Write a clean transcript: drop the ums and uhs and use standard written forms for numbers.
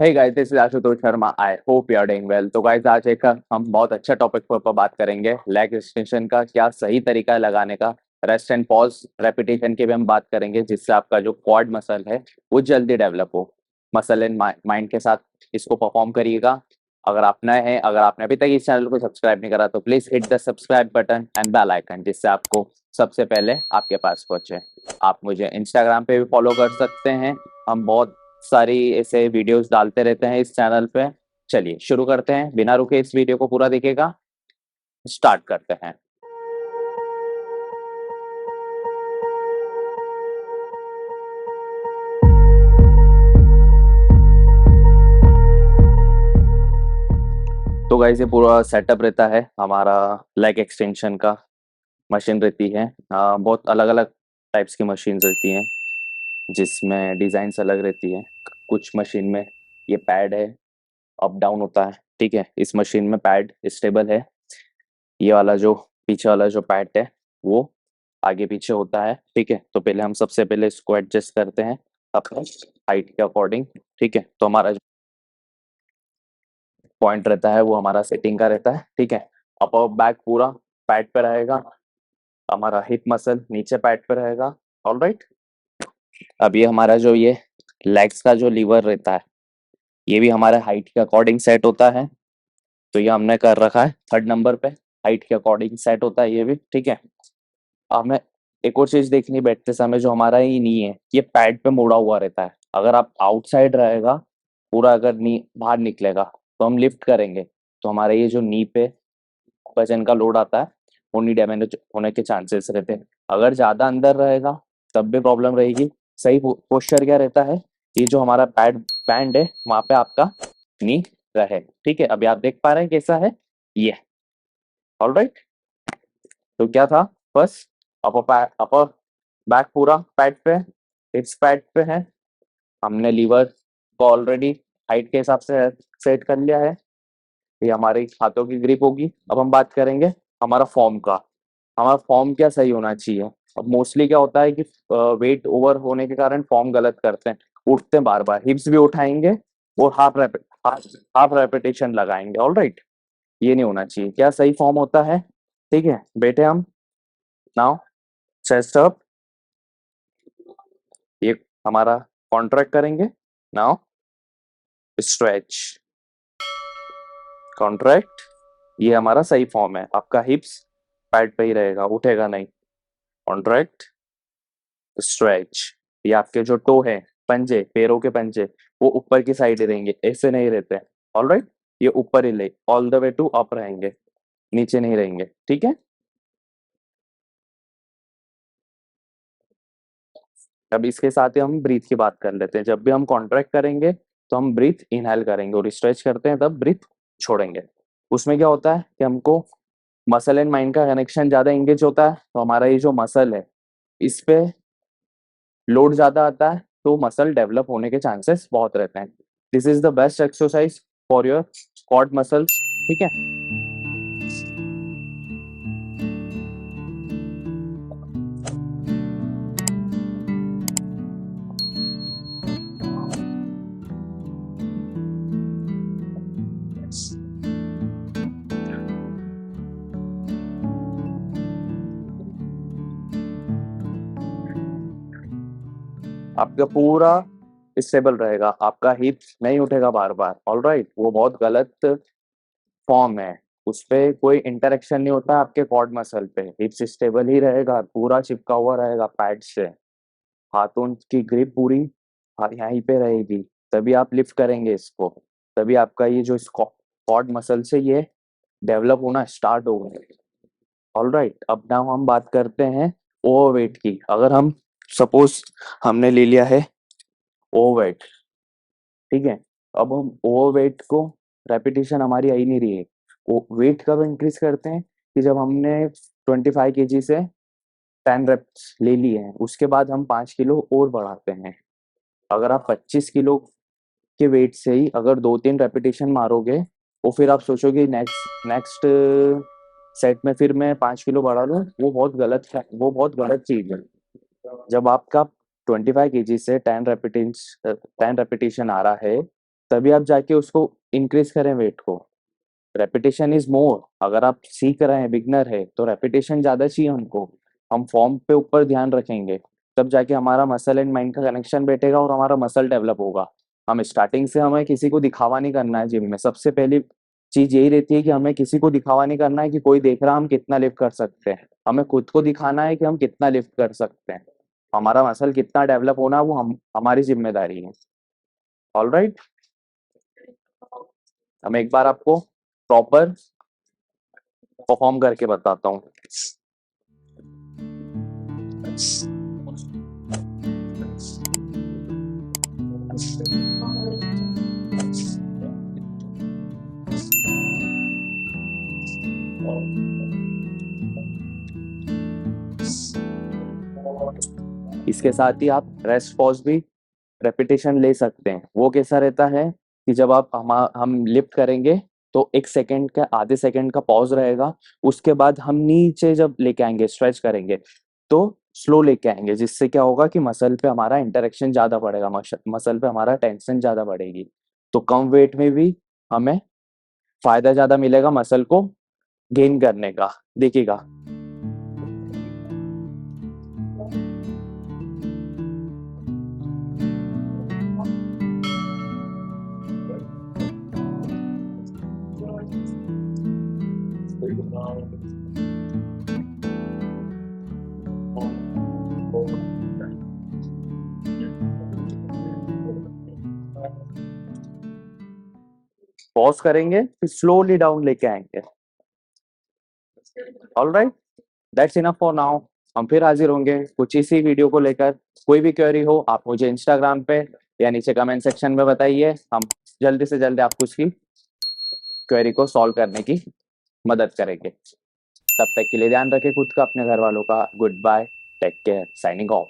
Hey guys, this is Ashutosh Sharma. I hope you are doing well. तो guys, आज एक हम बहुत अच्छा टॉपिक पर बात करेंगे, लेग एक्सटेंशन का क्या सही तरीका है लगाने का। रेस्ट एंड पॉज रेपिटेशन की भी हम बात करेंगे, जिससे आपका जो क्वाड मसल है वो जल्दी डेवलप हो। मसल एंड माइंड के साथ इसको परफॉर्म करिएगा। अगर आपने अभी तक इस चैनल को सब्सक्राइब नहीं करा तो please hit the subscribe button and bell icon, जिससे आपको सबसे पहले आपके पास पहुंचे। आप मुझे इंस्टाग्राम पे भी फॉलो कर सकते हैं। हम बहुत सारी ऐसे वीडियोस डालते रहते हैं इस चैनल पे। चलिए शुरू करते हैं, बिना रुके इस वीडियो को पूरा देखिएगा। स्टार्ट करते हैं। तो गाइस, ये पूरा सेटअप रहता है हमारा लेग एक्सटेंशन का। मशीन रहती है, बहुत अलग अलग टाइप्स की मशीन रहती हैं, जिसमें डिजाइन अलग रहती है। कुछ मशीन में ये पैड है, अप डाउन होता है। ठीक है, इस मशीन में पैड स्टेबल है। ये वाला जो पीछे वाला जो पैड है वो आगे पीछे होता है। ठीक है, तो पहले हम सबसे पहले इसको एडजस्ट करते हैं अपने हाइट के अकॉर्डिंग। ठीक है, तो हमारा जो पॉइंट रहता है वो हमारा सेटिंग का रहता है। ठीक है, अपर बैक पूरा पैड पे रहेगा, हमारा हिप मसल नीचे पैड पे रहेगा। ऑलराइट, अब ये हमारा जो ये लेग्स का जो लीवर रहता है, ये भी हमारे हाइट के अकॉर्डिंग सेट होता है। तो ये हमने कर रखा है थर्ड नंबर पे, हाइट के अकॉर्डिंग सेट होता है ये भी। ठीक है, हमें एक और चीज देखनी बैठते समय, जो हमारा ये नी है ये पैड पे मुड़ा हुआ रहता है। अगर आप आउटसाइड रहेगा पूरा, अगर नी बाहर निकलेगा तो हम लिफ्ट करेंगे तो हमारे ये जो नी पे वजन का लोड आता है वो नी डैमेज होने के चांसेस रहते हैं। अगर ज्यादा अंदर रहेगा तब भी प्रॉब्लम रहेगी। सही पोस्चर क्या रहता है, ये जो हमारा पैड बैंड है वहां पे आपका नी रहे। ठीक है, अभी आप देख पा रहे हैं कैसा है ये। ऑलराइट, तो क्या था, फर्स्ट अपर बैक पूरा पैड पे, हिप्स पैड पे है। हमने लीवर को ऑलरेडी हाइट के हिसाब से सेट कर लिया है। ये हमारे हाथों की ग्रिप होगी। अब हम बात करेंगे हमारा फॉर्म का। हमारा फॉर्म क्या सही होना चाहिए। अब मोस्टली क्या होता है कि वेट ओवर होने के कारण फॉर्म गलत करते हैं, उठते हैं बार बार, हिप्स भी उठाएंगे और हाफ रेपिटेशन लगाएंगे। ऑल राइट, ये नहीं होना चाहिए। क्या सही फॉर्म होता है। ठीक है, बैठे हम नाउ, चेस्ट अप, ये हमारा कॉन्ट्रैक्ट करेंगे। नाउ स्ट्रेच, कॉन्ट्रैक्ट, ये हमारा सही फॉर्म है। आपका हिप्स पैड पे ही रहेगा, उठेगा नहीं। कॉन्ट्रैक्ट, स्ट्रेच, ये आपके जो टो है, पंजे, पैरों के पंजे, वो ऊपर की साइड ही रहेंगे, ऐसे नहीं रहते। ऑलराइट, ये ऊपर ही ले all the way to up रहेंगे, नीचे नहीं रहेंगे। ठीक है, अब इसके साथ ही हम ब्रीथ की बात कर लेते हैं। जब भी हम कॉन्ट्रैक्ट करेंगे तो हम ब्रीथ इनहेल करेंगे, और स्ट्रेच करते हैं तब ब्रीथ छोड़ेंगे। उसमें क्या होता है कि हमको मसल एंड माइंड का कनेक्शन ज्यादा एंगेज होता है। तो हमारा ये जो मसल है इस पे लोड ज्यादा आता है, तो मसल डेवलप होने के चांसेस बहुत रहते हैं। This is the best exercise for your quad muscles. ठीक है, आपका पूरा स्टेबल रहेगा, आपका हिप नहीं उठेगा बार बार। ऑल राइट, वो बहुत गलत फॉर्म है। उस पे कोई इंटरेक्शन नहीं होता आपके क्वाड मसल पे। हिप्स स्टेबल ही रहेगा, पूरा चिपका हुआ रहेगा पैड से। हाथों की ग्रिप पूरी यहीं पे रहेगी, तभी आप लिफ्ट करेंगे इसको। तभी आपका ये जो क्वाड मसल से ये डेवलप होना स्टार्ट होगा। ऑल राइट, अब नाउ हम बात करते हैं ओवरवेट की। अगर हम सपोज हमने ले लिया है ओवरवेट, ठीक है, अब हम ओवरवेट को, रेपिटेशन हमारी आई नहीं रही है, वो वेट कब इंक्रीज करते हैं कि जब हमने 25 kg से 10 reps ले लिए हैं, उसके बाद हम 5 किलो और बढ़ाते हैं। अगर आप 25 किलो के वेट से ही अगर 2-3 रेपिटेशन मारोगे, तो फिर आप सोचोगे नेक्स्ट नेक्स्ट सेट में फिर मैं 5 किलो बढ़ा लूँ, वो बहुत गलत है, वो बहुत गलत चीज है। जब आपका 25 kg से 10 रेपिटेशन आ रहा है, तभी आप जाके उसको इंक्रीज करें वेट को। Repetition is more. अगर आप सीख रहे हैं, बिगनर है, तो रेपिटेशन ज्यादा चाहिए हमको। हम फॉर्म पे ऊपर ध्यान रखेंगे, तब जाके हमारा मसल एंड माइंड का कनेक्शन बैठेगा और हमारा मसल डेवलप होगा। हम स्टार्टिंग से हमें किसी को दिखावा नहीं करना है जिम में। सबसे पहली चीज यही रहती है कि हमें किसी को दिखावा नहीं करना है कि कोई देख रहा है हम कितना लिफ्ट कर सकते हैं। हमें खुद को दिखाना है कि हम कितना लिफ्ट कर सकते हैं। हमारा मसल कितना डेवलप होना है वो हमारी जिम्मेदारी है। ऑलराइट, हम एक बार आपको प्रॉपर परफॉर्म करके बताता हूँ। इसके साथ ही आप रेस्ट पॉज भी रेपिटेशन ले सकते हैं। वो कैसा रहता है कि जब आप हम लिफ्ट करेंगे तो 1 सेकेंड का, आधे सेकेंड का पॉज रहेगा। उसके बाद हम नीचे जब लेके आएंगे, स्ट्रेच करेंगे, तो स्लो लेके आएंगे, जिससे क्या होगा कि मसल पे हमारा इंटरेक्शन ज्यादा बढ़ेगा, मसल पे हमारा टेंशन ज्यादा बढ़ेगी। तो कम वेट में भी हमें फायदा ज्यादा मिलेगा मसल को गेन करने का। देखिएगा, पॉज करेंगे फिर स्लोली डाउन लेके आएंगे। Alright, that's enough for now. हम फिर हाजिर होंगे कुछ इसी वीडियो को लेकर। कोई भी क्वेरी हो आप मुझे इंस्टाग्राम पे या नीचे कमेंट सेक्शन में बताइए। हम जल्दी से जल्दी आपको उसकी क्वेरी को सॉल्व करने की मदद करेंगे। तब तक के लिए ध्यान रखें खुद का, अपने घर वालों का। Goodbye, take care, signing of.